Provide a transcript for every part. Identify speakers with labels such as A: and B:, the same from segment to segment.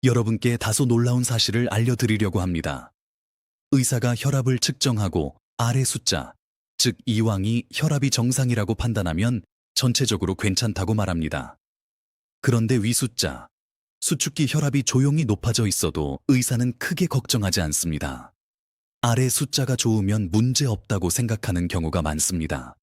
A: 여러분께 다소 놀라운 사실을 알려드리려고 합니다. 의사가 혈압을 측정하고 아래 숫자, 즉 이왕이 혈압이 정상이라고 판단하면 전체적으로 괜찮다고 말합니다. 그런데 위 숫자, 수축기 혈압이 조용히 높아져 있어도 의사는 크게 걱정하지 않습니다. 아래 숫자가 좋으면 문제 없다고 생각하는 경우가 많습니다.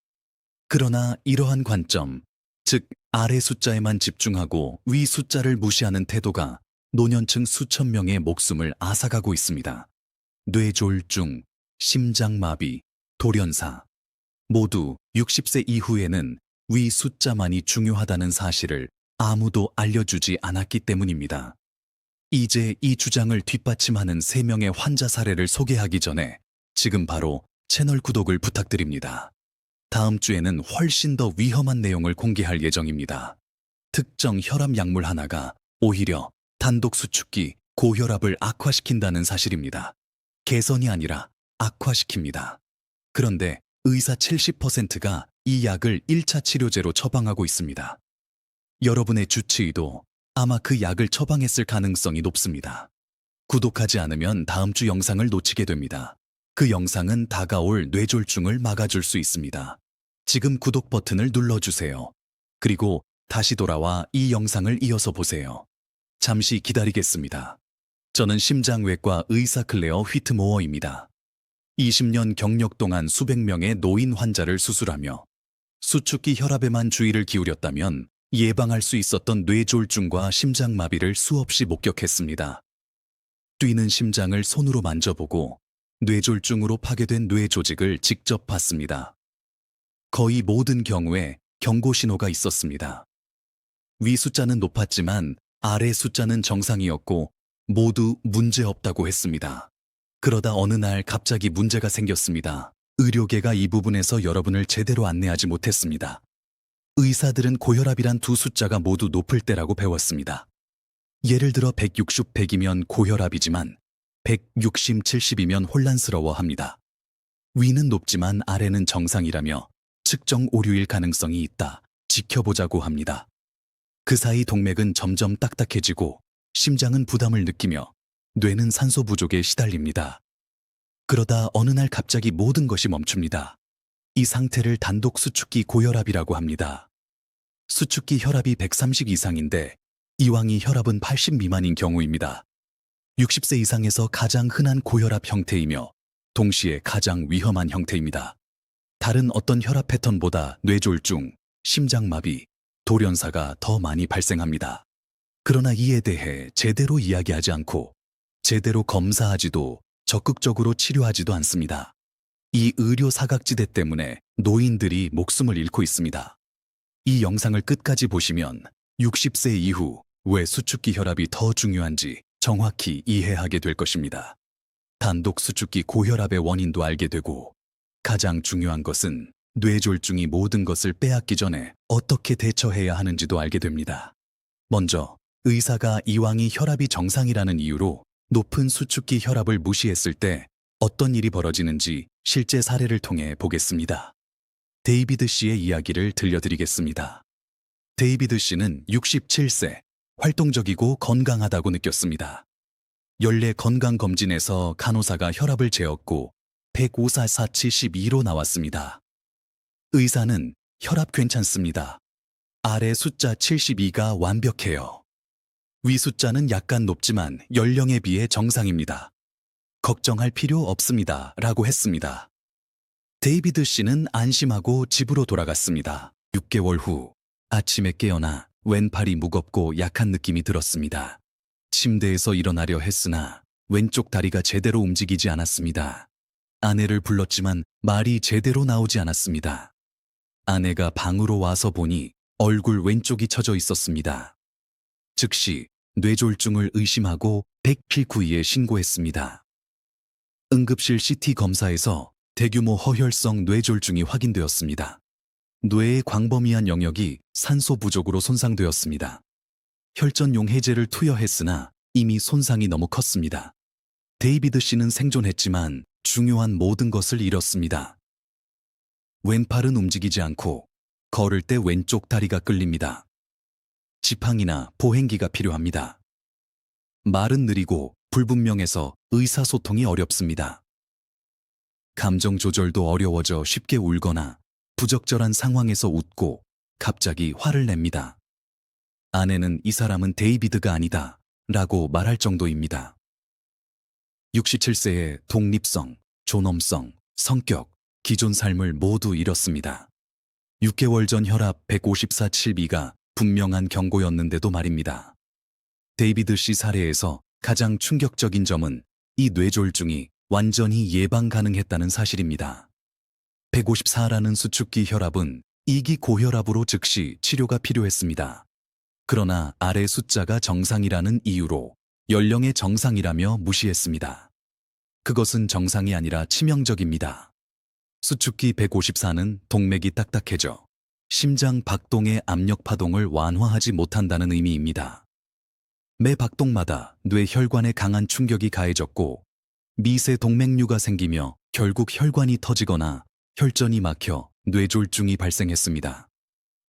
A: 그러나 이러한 관점, 즉 아래 숫자에만 집중하고 위 숫자를 무시하는 태도가 노년층 수천 명의 목숨을 앗아가고 있습니다. 뇌졸중, 심장마비, 돌연사 모두 60세 이후에는 위 숫자만이 중요하다는 사실을 아무도 알려주지 않았기 때문입니다. 이제 이 주장을 뒷받침하는 3명의 환자 사례를 소개하기 전에 지금 바로 채널 구독을 부탁드립니다. 다음 주에는 훨씬 더 위험한 내용을 공개할 예정입니다. 특정 혈압 약물 하나가 오히려 단독 수축기 고혈압을 악화시킨다는 사실입니다. 개선이 아니라 악화시킵니다. 그런데 의사 70%가 이 약을 1차 치료제로 처방하고 있습니다. 여러분의 주치의도 아마 그 약을 처방했을 가능성이 높습니다. 구독하지 않으면 다음 주 영상을 놓치게 됩니다. 그 영상은 다가올 뇌졸중을 막아줄 수 있습니다. 지금 구독 버튼을 눌러주세요. 그리고 다시 돌아와 이 영상을 이어서 보세요. 잠시 기다리겠습니다. 저는 심장외과 의사 클레어 휘트모어입니다. 20년 경력 동안 수백 명의 노인 환자를 수술하며 수축기 혈압에만 주의를 기울였다면 예방할 수 있었던 뇌졸중과 심장마비를 수없이 목격했습니다. 뛰는 심장을 손으로 만져보고 뇌졸중으로 파괴된 뇌 조직을 직접 봤습니다. 거의 모든 경우에 경고 신호가 있었습니다. 위 숫자는 높았지만 아래 숫자는 정상이었고 모두 문제없다고 했습니다. 그러다 어느 날 갑자기 문제가 생겼습니다. 의료계가 이 부분에서 여러분을 제대로 안내하지 못했습니다. 의사들은 고혈압이란 두 숫자가 모두 높을 때라고 배웠습니다. 예를 들어 160, 100이면 고혈압이지만 160, 70이면 혼란스러워합니다. 위는 높지만 아래는 정상이라며 측정 오류일 가능성이 있다. 지켜보자고 합니다. 그 사이 동맥은 점점 딱딱해지고 심장은 부담을 느끼며 뇌는 산소 부족에 시달립니다. 그러다 어느 날 갑자기 모든 것이 멈춥니다. 이 상태를 단독 수축기 고혈압이라고 합니다. 수축기 혈압이 130 이상인데 이왕이 혈압은 80 미만인 경우입니다. 60세 이상에서 가장 흔한 고혈압 형태이며 동시에 가장 위험한 형태입니다. 다른 어떤 혈압 패턴보다 뇌졸중, 심장마비, 돌연사가 더 많이 발생합니다. 그러나 이에 대해 제대로 이야기하지 않고 제대로 검사하지도 적극적으로 치료하지도 않습니다. 이 의료 사각지대 때문에 노인들이 목숨을 잃고 있습니다. 이 영상을 끝까지 보시면 60세 이후 왜 수축기 혈압이 더 중요한지 정확히 이해하게 될 것입니다. 단독 수축기 고혈압의 원인도 알게 되고 가장 중요한 것은 뇌졸중이 모든 것을 빼앗기 전에 어떻게 대처해야 하는지도 알게 됩니다. 먼저 의사가 이왕이 혈압이 정상이라는 이유로 높은 수축기 혈압을 무시했을 때 어떤 일이 벌어지는지 실제 사례를 통해 보겠습니다. 데이비드 씨의 이야기를 들려드리겠습니다. 데이비드 씨는 67세, 활동적이고 건강하다고 느꼈습니다. 연례 건강검진에서 간호사가 혈압을 재었고 105/472로 나왔습니다. 의사는 혈압 괜찮습니다. 아래 숫자 72가 완벽해요. 위 숫자는 약간 높지만 연령에 비해 정상입니다. 걱정할 필요 없습니다. 라고 했습니다. 데이비드 씨는 안심하고 집으로 돌아갔습니다. 6개월 후 아침에 깨어나 왼팔이 무겁고 약한 느낌이 들었습니다. 침대에서 일어나려 했으나 왼쪽 다리가 제대로 움직이지 않았습니다. 아내를 불렀지만 말이 제대로 나오지 않았습니다. 아내가 방으로 와서 보니 얼굴 왼쪽이 처져 있었습니다. 즉시 뇌졸중을 의심하고 119에 신고했습니다. 응급실 CT 검사에서 대규모 허혈성 뇌졸중이 확인되었습니다. 뇌의 광범위한 영역이 산소 부족으로 손상되었습니다. 혈전용 해제를 투여했으나 이미 손상이 너무 컸습니다. 데이비드 씨는 생존했지만 중요한 모든 것을 잃었습니다. 왼팔은 움직이지 않고 걸을 때 왼쪽 다리가 끌립니다. 지팡이나 보행기가 필요합니다. 말은 느리고 불분명해서 의사소통이 어렵습니다. 감정 조절도 어려워져 쉽게 울거나 부적절한 상황에서 웃고 갑자기 화를 냅니다. 아내는 이 사람은 데이비드가 아니다 라고 말할 정도입니다. 67세의 독립성, 존엄성, 성격, 기존 삶을 모두 잃었습니다. 6개월 전 혈압 154/72가 분명한 경고였는데도 말입니다. 데이비드 씨 사례에서 가장 충격적인 점은 이 뇌졸중이 완전히 예방 가능했다는 사실입니다. 154라는 수축기 혈압은 2기 고혈압으로 즉시 치료가 필요했습니다. 그러나 아래 숫자가 정상이라는 이유로 연령의 정상이라며 무시했습니다. 그것은 정상이 아니라 치명적입니다. 수축기 154는 동맥이 딱딱해져 심장 박동의 압력 파동을 완화하지 못한다는 의미입니다. 매 박동마다 뇌 혈관에 강한 충격이 가해졌고 미세 동맥류가 생기며 결국 혈관이 터지거나 혈전이 막혀 뇌졸중이 발생했습니다.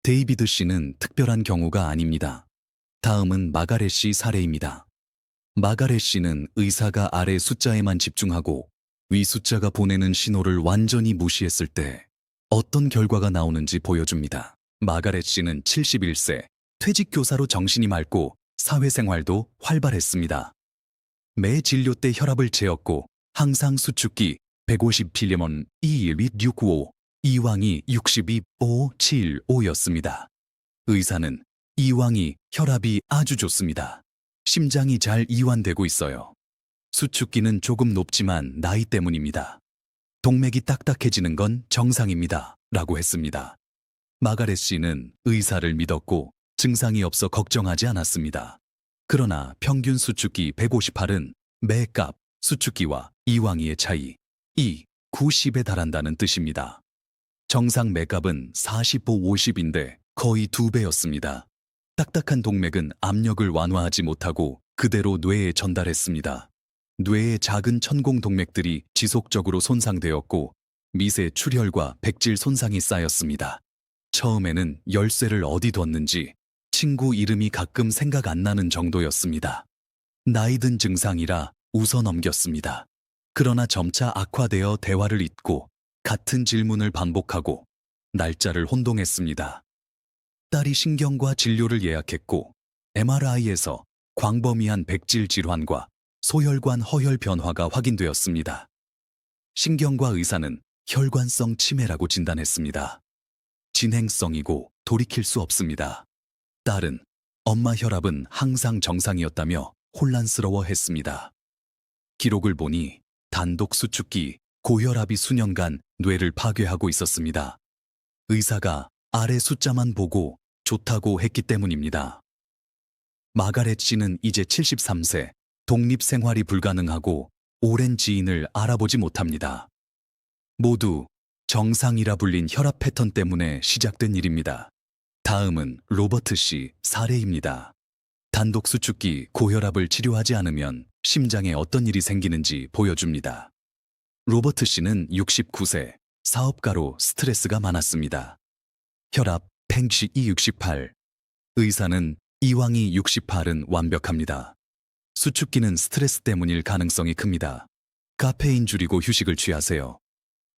A: 데이비드 씨는 특별한 경우가 아닙니다. 다음은 마가렛 씨 사례입니다. 마가렛 씨는 의사가 아래 숫자에만 집중하고 위 숫자가 보내는 신호를 완전히 무시했을 때 어떤 결과가 나오는지 보여줍니다. 마가렛 씨는 71세, 퇴직교사로 정신이 맑고 사회생활도 활발했습니다. 매 진료 때 혈압을 재었고 항상 수축기 150필름원 21265, 이왕이 62,575였습니다. 의사는 이왕이 혈압이 아주 좋습니다. 심장이 잘 이완되고 있어요. 수축기는 조금 높지만 나이 때문입니다. 동맥이 딱딱해지는 건 정상입니다. 라고 했습니다. 마가렛 씨는 의사를 믿었고 증상이 없어 걱정하지 않았습니다. 그러나 평균 수축기 158은 매값 수축기와 이왕이의 차이 90에 달한다는 뜻입니다. 정상 매값은 45-50인데 거의 2배였습니다. 딱딱한 동맥은 압력을 완화하지 못하고 그대로 뇌에 전달했습니다. 뇌의 작은 천공동맥들이 지속적으로 손상되었고 미세 출혈과 백질 손상이 쌓였습니다. 처음에는 열쇠를 어디 뒀는지 친구 이름이 가끔 생각 안 나는 정도였습니다. 나이든 증상이라 웃어 넘겼습니다. 그러나 점차 악화되어 대화를 잇고 같은 질문을 반복하고 날짜를 혼동했습니다. 딸이 신경과 진료를 예약했고 MRI에서 광범위한 백질 질환과 소혈관 허혈 변화가 확인되었습니다. 신경과 의사는 혈관성 치매라고 진단했습니다. 진행성이고 돌이킬 수 없습니다. 딸은 엄마 혈압은 항상 정상이었다며 혼란스러워했습니다. 기록을 보니 단독 수축기 고혈압이 수년간 뇌를 파괴하고 있었습니다. 의사가 아래 숫자만 보고 좋다고 했기 때문입니다. 마가렛 씨는 이제 73세, 독립 생활이 불가능하고 오랜 지인을 알아보지 못합니다. 모두 정상이라 불린 혈압 패턴 때문에 시작된 일입니다. 다음은 로버트 씨 사례입니다. 단독 수축기 고혈압을 치료하지 않으면 심장에 어떤 일이 생기는지 보여줍니다. 로버트 씨는 69세, 사업가로 스트레스가 많았습니다. 혈압 162/68. 의사는 이왕이 68은 완벽합니다. 수축기는 스트레스 때문일 가능성이 큽니다. 카페인 줄이고 휴식을 취하세요.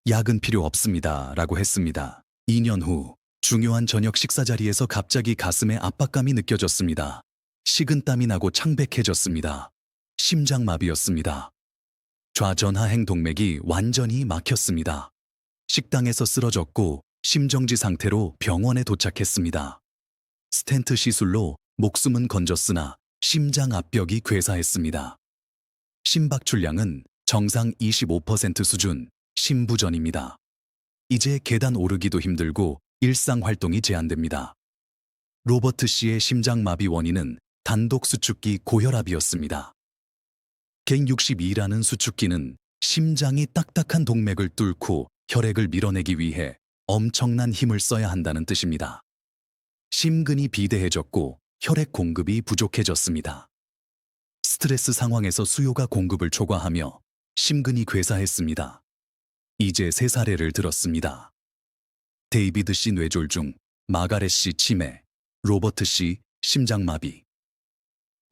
A: 약은 필요 없습니다. 라고 했습니다. 2년 후 중요한 저녁 식사 자리에서 갑자기 가슴에 압박감이 느껴졌습니다. 식은땀이 나고 창백해졌습니다. 심장마비였습니다. 좌전하행 동맥이 완전히 막혔습니다. 식당에서 쓰러졌고 심정지 상태로 병원에 도착했습니다. 스텐트 시술로 목숨은 건졌으나 심장 압벽이 괴사했습니다. 심박출량은 정상 25% 수준, 심부전입니다. 이제 계단 오르기도 힘들고 일상 활동이 제한됩니다. 로버트 씨의 심장마비 원인은 단독 수축기 고혈압이었습니다. 갱 62라는 수축기는 심장이 딱딱한 동맥을 뚫고 혈액을 밀어내기 위해 엄청난 힘을 써야 한다는 뜻입니다. 심근이 비대해졌고 혈액 공급이 부족해졌습니다. 스트레스 상황에서 수요가 공급을 초과하며 심근이 괴사했습니다. 이제 세 사례를 들었습니다. 데이비드 씨 뇌졸중, 마가렛 씨 치매, 로버트 씨 심장마비.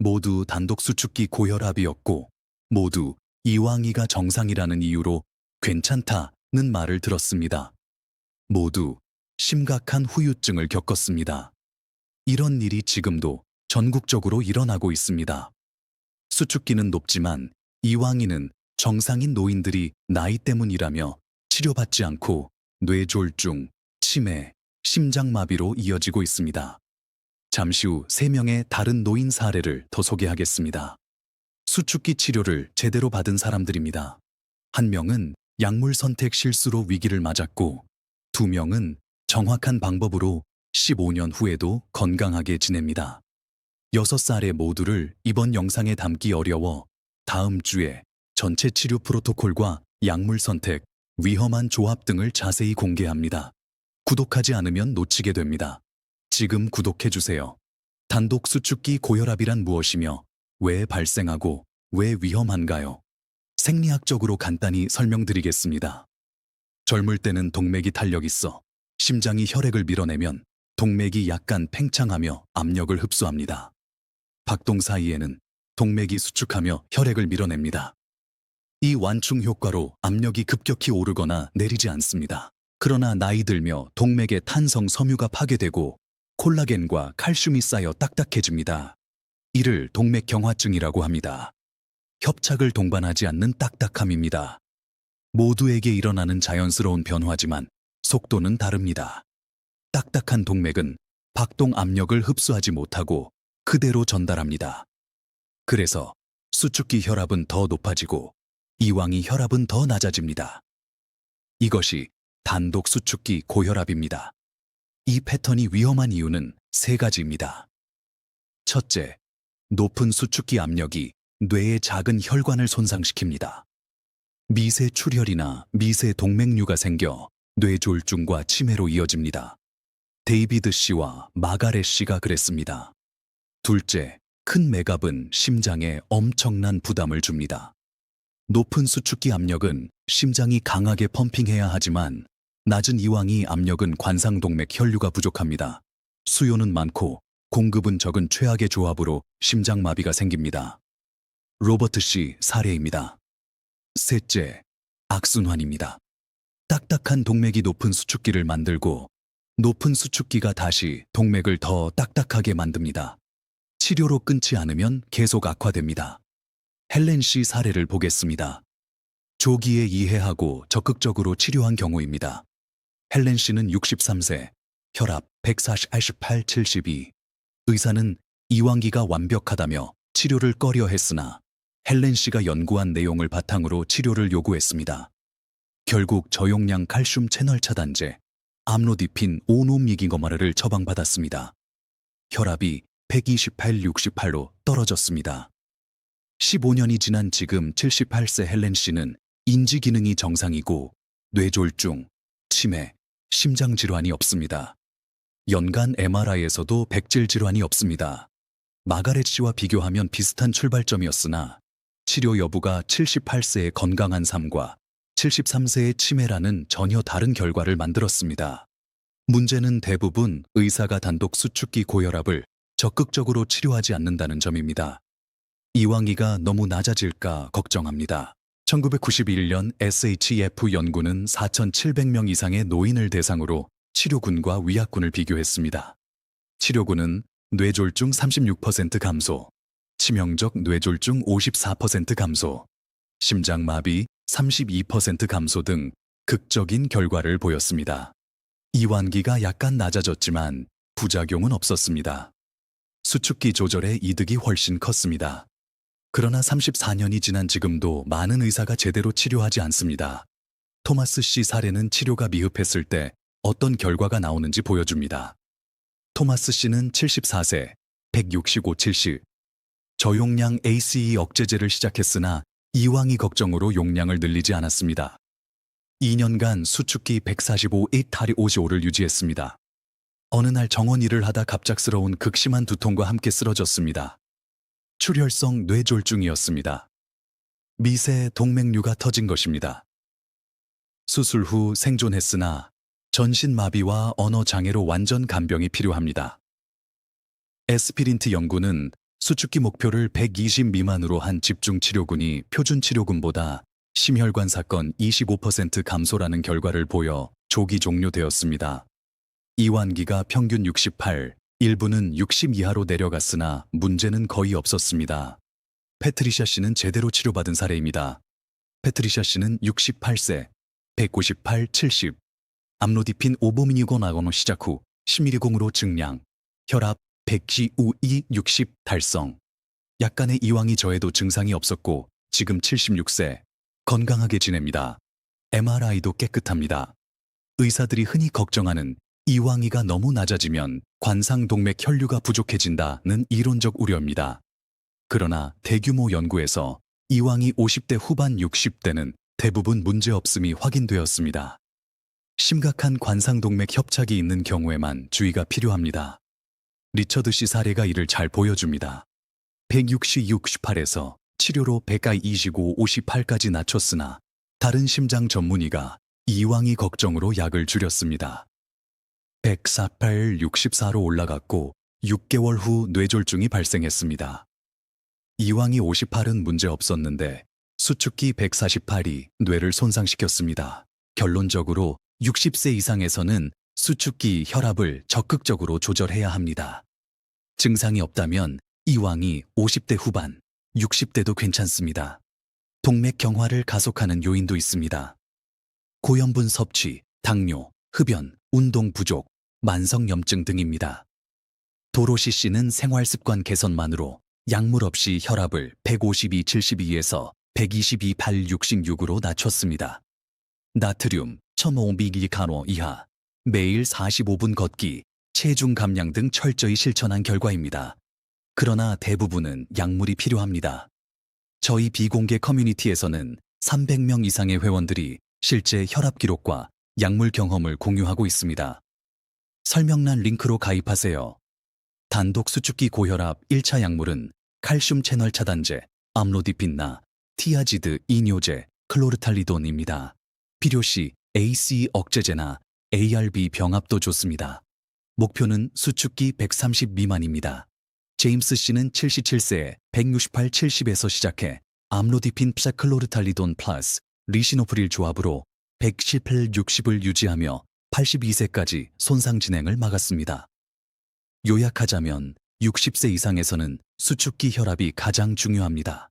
A: 모두 단독 수축기 고혈압이었고 모두 이왕이가 정상이라는 이유로 괜찮다는 말을 들었습니다. 모두 심각한 후유증을 겪었습니다. 이런 일이 지금도 전국적으로 일어나고 있습니다. 수축기는 높지만 이왕이는 정상인 노인들이 나이 때문이라며 치료받지 않고 뇌졸중, 치매, 심장마비로 이어지고 있습니다. 잠시 후 3명의 다른 노인 사례를 더 소개하겠습니다. 수축기 치료를 제대로 받은 사람들입니다. 1명은 약물 선택 실수로 위기를 맞았고 2명은 정확한 방법으로 15년 후에도 건강하게 지냅니다. 6사례 모두를 이번 영상에 담기 어려워 다음 주에 전체 치료 프로토콜과 약물 선택, 위험한 조합 등을 자세히 공개합니다. 구독하지 않으면 놓치게 됩니다. 지금 구독해주세요. 단독 수축기 고혈압이란 무엇이며 왜 발생하고 왜 위험한가요? 생리학적으로 간단히 설명드리겠습니다. 젊을 때는 동맥이 탄력 있어 심장이 혈액을 밀어내면 동맥이 약간 팽창하며 압력을 흡수합니다. 박동 사이에는 동맥이 수축하며 혈액을 밀어냅니다. 이 완충 효과로 압력이 급격히 오르거나 내리지 않습니다. 그러나 나이 들며 동맥의 탄성 섬유가 파괴되고 콜라겐과 칼슘이 쌓여 딱딱해집니다. 이를 동맥경화증이라고 합니다. 협착을 동반하지 않는 딱딱함입니다. 모두에게 일어나는 자연스러운 변화지만 속도는 다릅니다. 딱딱한 동맥은 박동 압력을 흡수하지 못하고 그대로 전달합니다. 그래서 수축기 혈압은 더 높아지고 이왕이 혈압은 더 낮아집니다. 이것이 단독 수축기 고혈압입니다. 이 패턴이 위험한 이유는 3가지입니다. 첫째, 높은 수축기 압력이 뇌의 작은 혈관을 손상시킵니다. 미세 출혈이나 미세 동맥류가 생겨 뇌졸중과 치매로 이어집니다. 데이비드 씨와 마가렛 씨가 그랬습니다. 둘째, 큰 맥압은 심장에 엄청난 부담을 줍니다. 높은 수축기 압력은 심장이 강하게 펌핑해야 하지만 낮은 이왕이 압력은 관상동맥 혈류가 부족합니다. 수요는 많고 공급은 적은 최악의 조합으로 심장마비가 생깁니다. 로버트 씨 사례입니다. 셋째, 악순환입니다. 딱딱한 동맥이 높은 수축기를 만들고 높은 수축기가 다시 동맥을 더 딱딱하게 만듭니다. 치료로 끊지 않으면 계속 악화됩니다. 헬렌 씨 사례를 보겠습니다. 조기에 이해하고 적극적으로 치료한 경우입니다. 헬렌 씨는 63세, 혈압 148/72. 의사는 이완기가 완벽하다며 치료를 꺼려 했으나 헬렌 씨가 연구한 내용을 바탕으로 치료를 요구했습니다. 결국 저용량 칼슘 채널 차단제, 암로디핀 5놈이기거마르를 처방받았습니다. 혈압이 128/68로 떨어졌습니다. 15년이 지난 지금 78세 헬렌 씨는 인지 기능이 정상이고 뇌졸중, 치매, 심장 질환이 없습니다. 연간 MRI에서도 백질 질환이 없습니다. 마가렛 씨와 비교하면 비슷한 출발점이었으나 치료 여부가 78세의 건강한 삶과 73세의 치매라는 전혀 다른 결과를 만들었습니다. 문제는 대부분 의사가 단독 수축기 고혈압을 적극적으로 치료하지 않는다는 점입니다. 이왕이가 너무 낮아질까 걱정합니다. 1991년 SHF 연구는 4,700명 이상의 노인을 대상으로 치료군과 위약군을 비교했습니다. 치료군은 뇌졸중 36% 감소, 치명적 뇌졸중 54% 감소, 심장마비 32% 감소 등 극적인 결과를 보였습니다. 이완기가 약간 낮아졌지만 부작용은 없었습니다. 수축기 조절의 이득이 훨씬 컸습니다. 그러나 34년이 지난 지금도 많은 의사가 제대로 치료하지 않습니다. 토마스 씨 사례는 치료가 미흡했을 때 어떤 결과가 나오는지 보여줍니다. 토마스 씨는 74세, 165/70. 저용량 ACE 억제제를 시작했으나 이왕이 걱정으로 용량을 늘리지 않았습니다. 2년간 수축기 145/85를 유지했습니다. 어느 날 정원 일을 하다 갑작스러운 극심한 두통과 함께 쓰러졌습니다. 출혈성 뇌졸중이었습니다. 미세 동맥류가 터진 것입니다. 수술 후 생존했으나 전신마비와 언어 장애로 완전 간병이 필요합니다. 에스피린트 연구는 수축기 목표를 120 미만으로 한 집중치료군이 표준치료군보다 심혈관 사건 25% 감소라는 결과를 보여 조기 종료되었습니다. 이완기가 평균 68, 일부는 60 이하로 내려갔으나 문제는 거의 없었습니다. 패트리샤 씨는 제대로 치료받은 사례입니다. 패트리샤 씨는 68세, 198, 70, 암로디핀 5보미니곤 아고노 시작 후 10mg으로 증량, 혈압 100GUE 60 달성. 약간의 이완이 저해도 증상이 없었고 지금 76세, 건강하게 지냅니다. MRI도 깨끗합니다. 의사들이 흔히 걱정하는 이완이가 너무 낮아지면 관상동맥 혈류가 부족해진다는 이론적 우려입니다. 그러나 대규모 연구에서 이완이 50대 후반 60대는 대부분 문제없음이 확인되었습니다. 심각한 관상동맥 협착이 있는 경우에만 주의가 필요합니다. 리처드 씨 사례가 이를 잘 보여줍니다. 160, 68에서 치료로 125, 58까지 낮췄으나 다른 심장 전문의가 이완이 걱정으로 약을 줄였습니다. 148, 64로 올라갔고 6개월 후 뇌졸중이 발생했습니다. 이완이 58은 문제 없었는데 수축기 148이 뇌를 손상시켰습니다. 결론적으로 60세 이상에서는 수축기 혈압을 적극적으로 조절해야 합니다. 증상이 없다면 이완이 50대 후반, 60대도 괜찮습니다. 동맥 경화를 가속하는 요인도 있습니다. 고염분 섭취, 당뇨, 흡연, 운동 부족, 만성염증 등입니다. 도로시 씨는 생활습관 개선만으로 약물 없이 혈압을 152, 72에서 122, 8, 66으로 낮췄습니다. 나트륨 1,500mg 이하, 매일 45분 걷기, 체중 감량 등 철저히 실천한 결과입니다. 그러나 대부분은 약물이 필요합니다. 저희 비공개 커뮤니티에서는 300명 이상의 회원들이 실제 혈압 기록과 약물 경험을 공유하고 있습니다. 설명란 링크로 가입하세요. 단독 수축기 고혈압 1차 약물은 칼슘 채널 차단제, 암로디핀나, 티아지드 이뇨제, 클로르탈리돈입니다. 필요시 AC 억제제나 ARB 병합도 좋습니다. 목표는 수축기 130 미만입니다. 제임스 씨는 77세에 168, 70에서 시작해 암로디핀 플사클로르탈리돈 플러스 리시노프릴 조합으로 118, 60을 유지하며 82세까지 손상 진행을 막았습니다. 요약하자면 60세 이상에서는 수축기 혈압이 가장 중요합니다.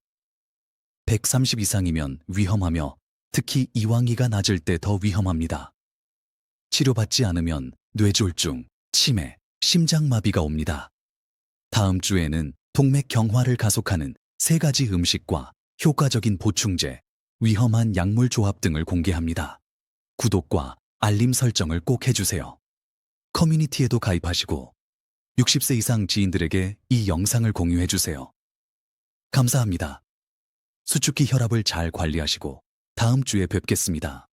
A: 130 이상이면 위험하며 특히 이완기가 낮을 때 더 위험합니다. 치료받지 않으면 뇌졸중, 치매, 심장마비가 옵니다. 다음 주에는 동맥 경화를 가속하는 3가지 음식과 효과적인 보충제, 위험한 약물 조합 등을 공개합니다. 구독과 알림 설정을 꼭 해주세요. 커뮤니티에도 가입하시고 60세 이상 지인들에게 이 영상을 공유해주세요. 감사합니다. 수축기 혈압을 잘 관리하시고 다음 주에 뵙겠습니다.